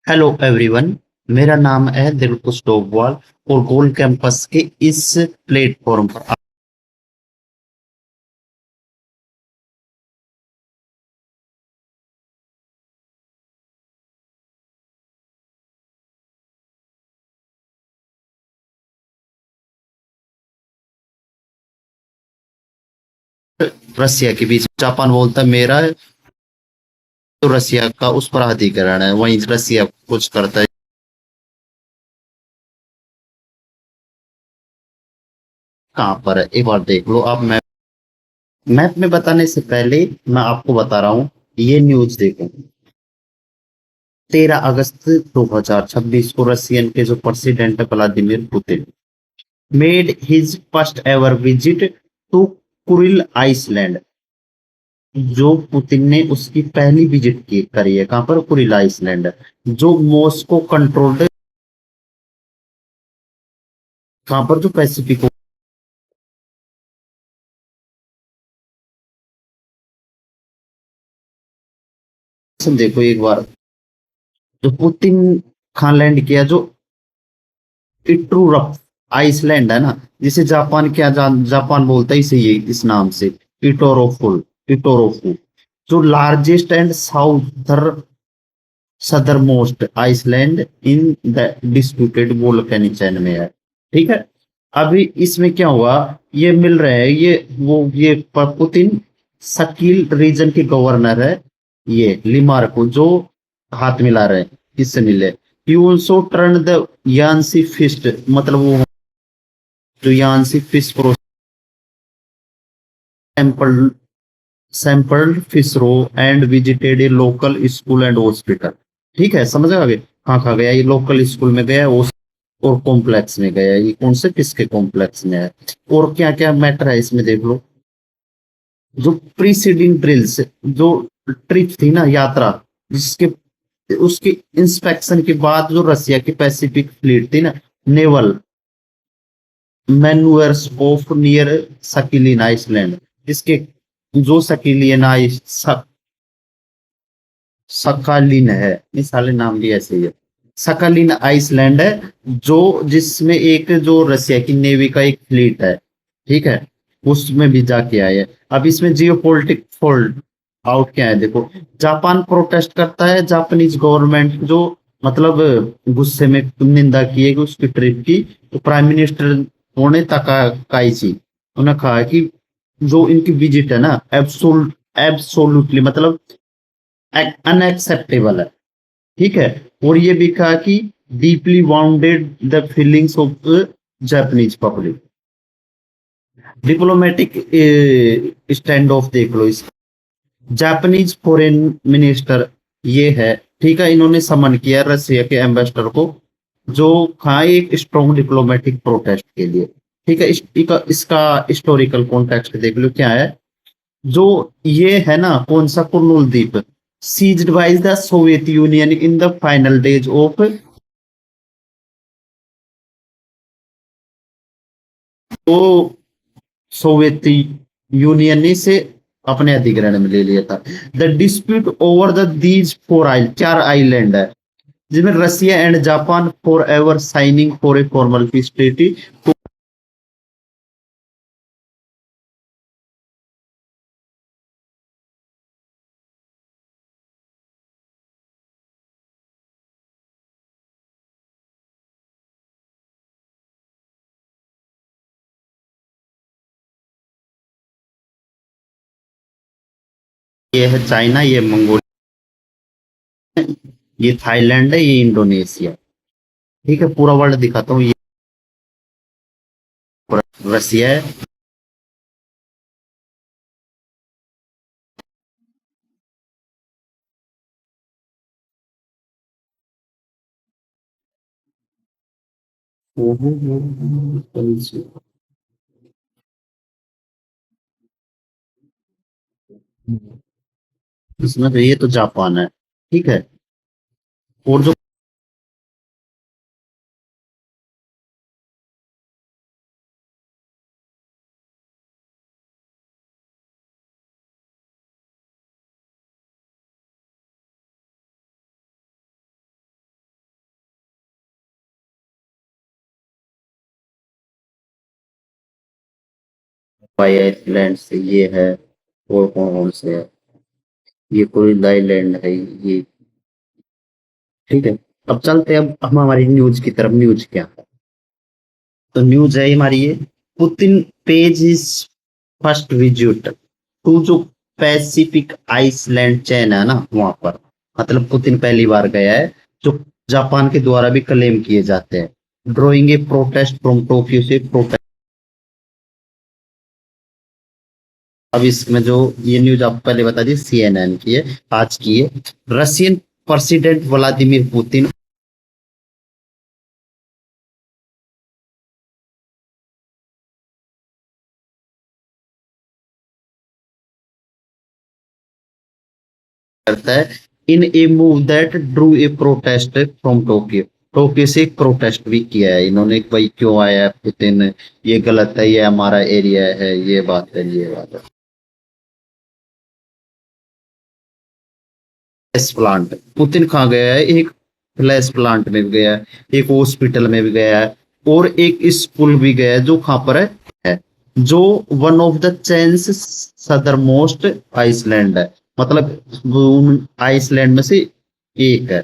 Hello everyone. मेरा नाम है दिलकुश डोबवाल और गोल्ड कैंपस के इस प्लेटफॉर्म पर रसिया के बीच जापान बोलता है मेरा, तो रसिया का उस पर अधिग्रहण है, वहीं रसिया कुछ करता है। कहाँ पर है एक बार देख लो आप। मैप में बताने से पहले मैं आपको बता रहा हूँ, ये न्यूज देखो। 13 अगस्त 2026 को रशियन के जो प्रेसिडेंट है Vladimir Putin made his first ever visit to Kuril island. जो पुतिन ने उसकी पहली विजिट की करी है कहां पर, कुरिल आइसलैंड, जो मॉस्को कंट्रोल्ड, कहां पर, जो पैसिफिक ओशन। देखो एक बार, जो पुतिन कहाँ लैंड किया, जो इट्रूरप आइसलैंड है ना, जिसे जापान क्या जापान बोलता है इसे, ये इस नाम से, इटोरोफुल, इटोरोफु, जो largest and southernmost island in the disputed volcanic chain में है। ठीक है। अभी इसमें क्या हुआ, ये मिल रहे हैं, ये पुतिन सकील रीजन के गवर्नर है, ये लिमार को जो हाथ मिला रहे हैं, किससे मिले। यू ऑल्सो टर्न द यानसी फिस्ट, मतलब वो जो यानसी फिस्ट pro sample sampled fish roe and visited a local school and hospital. ठीक है, समझ आ गए कहाँ कहाँ गया, ये लोकल स्कूल में गया और कॉम्प्लेक्स में गया, ये कौन से किसके कॉम्प्लेक्स में है, और क्या क्या मैटर है इसमें देख लो। जो प्रीसीडिंग ड्रिल्स, जो ट्रिप थी ना, यात्रा, जिसके उसके इंस्पेक्शन के बाद जो रसिया की पैसिफिक फ्लीट थी ना, naval manures of near सकिलिन Iceland, इसके जो सकिलियन सकालिन है, ये साले नाम भी ऐसे ही है, सकालिन आइसलैंड है, जो जिसमें एक जो रसिया की नेवी का एक फ्लीट है। ठीक है, उसमें भी जाके आए हैं। अब इसमें जियो पोलिटिक फोल्ड आउट क्या है देखो। जापान प्रोटेस्ट करता है, जापानीज गवर्नमेंट जो, मतलब गुस्से में निंदा की है कि उसकी ट्रिप की, तो प्राइम मिनिस्टर होने काइची, उन्होंने कहा कि जो इनकी विजिट है ना, एब्सोल्युटली मतलब अनएक्सेप्टेबल है। ठीक है। और ये भी कहा कि deeply bounded the feelings of Japanese public. Diplomatic stand of देख लो इस, जापानीज फॉरेन मिनिस्टर ये है। ठीक है, इन्होंने समन किया रसिया के एम्बेसडर को, जो था एक स्ट्रॉन्ग डिप्लोमेटिक प्रोटेस्ट के लिए। ठीक है, इसका हिस्टोरिकल कॉन्टेक्स्ट देख लो क्या है। जो ये है ना, कौन सा, कुर्नूल द्वीप, seized by the Soviet Union in the final days of, तो सोवियत यूनियन ने इसे अपने अधिग्रहण में ले लिया था। The dispute over the these four isle, 4 island है, जिसमें Russia and Japan for ever signing for a formal peace treaty. ये है चाइना, ये मंगोलिया, ये थाईलैंड है, ये इंडोनेशिया। ठीक है, पूरा वर्ल्ड दिखाता हूँ, ये रसिया है। इसमें तो ये तो जापान है। ठीक है, और जो हवाई आइलैंड से ये है, और कौन कौन से है, ये कोई आइलैंड है ये। ठीक है, अब चलते हैं अब हम हमारी न्यूज की तरफ। न्यूज क्या है, तो न्यूज है हमारी ये, Putin page is first visit to जो पैसिफिक आइसलैंड चैन है ना वहां पर, मतलब पुतिन पहली बार गया है, जो जापान के द्वारा भी क्लेम किए जाते हैं। Drawing a protest from Tokyo से प्रोटेस्ट। अब इसमें जो ये न्यूज आप पहले बता दी, सीएनएन की है, आज की है। रशियन प्रेसिडेंट व्लादिमीर पुतिन करता है in a move that drew a protest from Tokyo. Tokyo से एक प्रोटेस्ट भी किया है इन्होंने कि भाई क्यों आया है पुतिन, ये गलत है, ये हमारा एरिया है, ये बात है, ये बात है। फ्लैश प्लांट, पुतिन कहाँ गया है, एक फ्लैश प्लांट में भी गया है, एक हॉस्पिटल में भी गया है, और एक स्कूल भी गया है जो कहाँ पर है, जो वन ऑफ द चेन्स सदर मोस्ट आइसलैंड है, मतलब उन आइसलैंड में से एक है।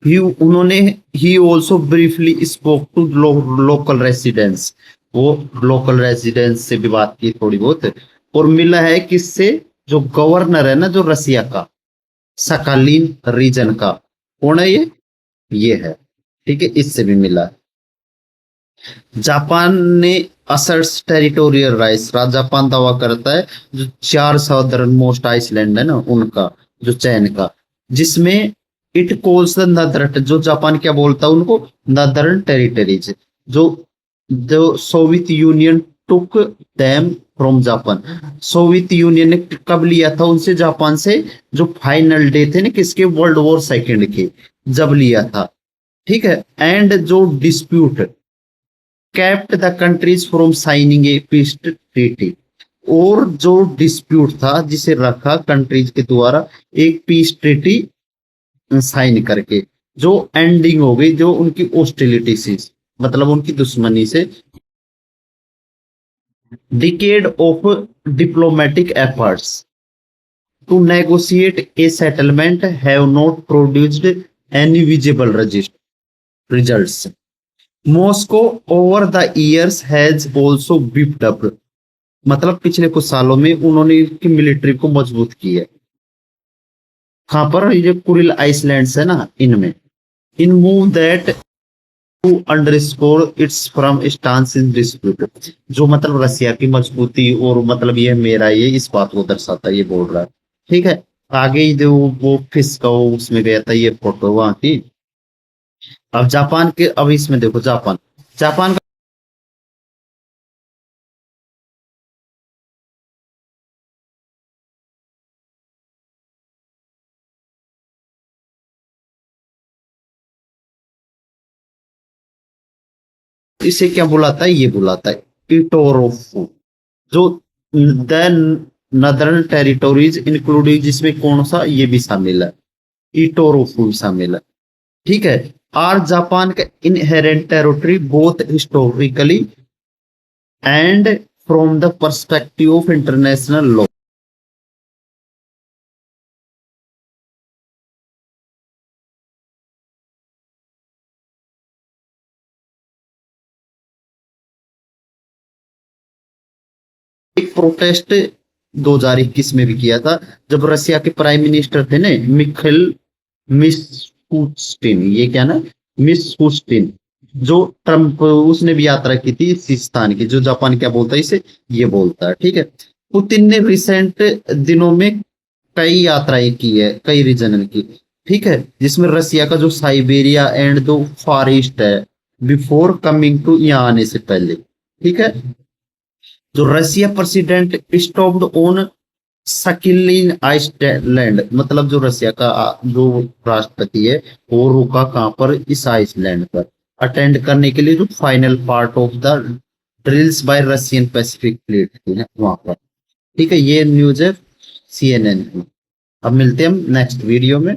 ही उन्होंने ही also briefly spoke to local residents, वो लोकल रेसिडेंट्स से भी बात की थोड़ी बहुत, और मिला है किससे, जो गवर्नर है ना जो रसिया का सकालीन रीजन का, कौन है ये है। ठीक है, इससे भी मिला है। जापान ने असर्ट्स टेरिटोरियल राइट्स, जापान दावा करता है जो चार सदर्न मोस्ट आइसलैंड है ना उनका, जो चैन का, जिसमें इट कॉल्स द नदर्न, जो जापान क्या बोलता है उनको, नदर्न टेरिटरीज, जो जो Soviet union took them from Japan. Soviet Union ने कब लिया था उनसे, जापान से, जो फाइनल डे थे ना किसके, वर्ल्ड वॉर सेकेंड के, जब लिया था। ठीक है, एंड जो dispute kept the countries from signing a peace treaty, और जो डिस्प्यूट था जिसे रखा कंट्रीज के द्वारा एक पीस ट्रीटी साइन करके, जो एंडिंग हो गई जो उनकी हॉस्टिलिटी से, मतलब उनकी दुश्मनी से। Decade of diplomatic efforts to negotiate a settlement have not produced any visible results. Moscow over the years has also beefed up, मतलब पिछले कुछ सालों में उन्होंने इसकी मिलिट्री को मजबूत की है। कहां पर, ये कुरिल आइसलैंड्स है ना इनमें, in move that to underscore its from stance in dispute, जो मतलब रसिया की मजबूती और मतलब ये मेरा ये इस बात को दर्शाता है, ये बोल रहा है। ठीक है, आगे ही जो वो फिश का वो उसमें गया था, ये फोटो वहां की। अब जापान के, अब इसमें देखो जापान, जापान का इसे क्या बुलाता है, ये बुलाता है इटोरोफू, जो द नदर्न टेरिटोरीज इंक्लूडिंग, जिसमें कौन सा ये भी शामिल है, इटोरोफू शामिल है। ठीक है, आर जापान का inherent territory both historically and from the perspective of international law. एक प्रोटेस्ट 2021 में भी किया था, जब रशिया के प्राइम मिनिस्टर थे ना मिखाइल मिशुस्तिन, ये क्या ना, मिशुस्तिन, जो ट्रम्प, उसने भी यात्रा की थी इस स्थान की, जो जापान क्या बोलता है इसे, ये बोलता है। ठीक है, पुतिन ने रिसेंट दिनों में कई यात्राएं की है, कई रीजन की। ठीक है, जिसमें रसिया का जो साइबेरिया एंड जो फार ईस्ट है, बिफोर कमिंग टू यहाँ आने से पहले। ठीक है, जो Russia president stopped on Sakhalin island, मतलब जो रशिया का जो राष्ट्रपति है वो रुका कहां पर, इस आइसलैंड पर, अटेंड करने के लिए जो final part of the drills bye Russian Pacific fleet थी ना वहां पर। ठीक है, ये न्यूज है सीएनएन की। अब मिलते हैं हम नेक्स्ट वीडियो में।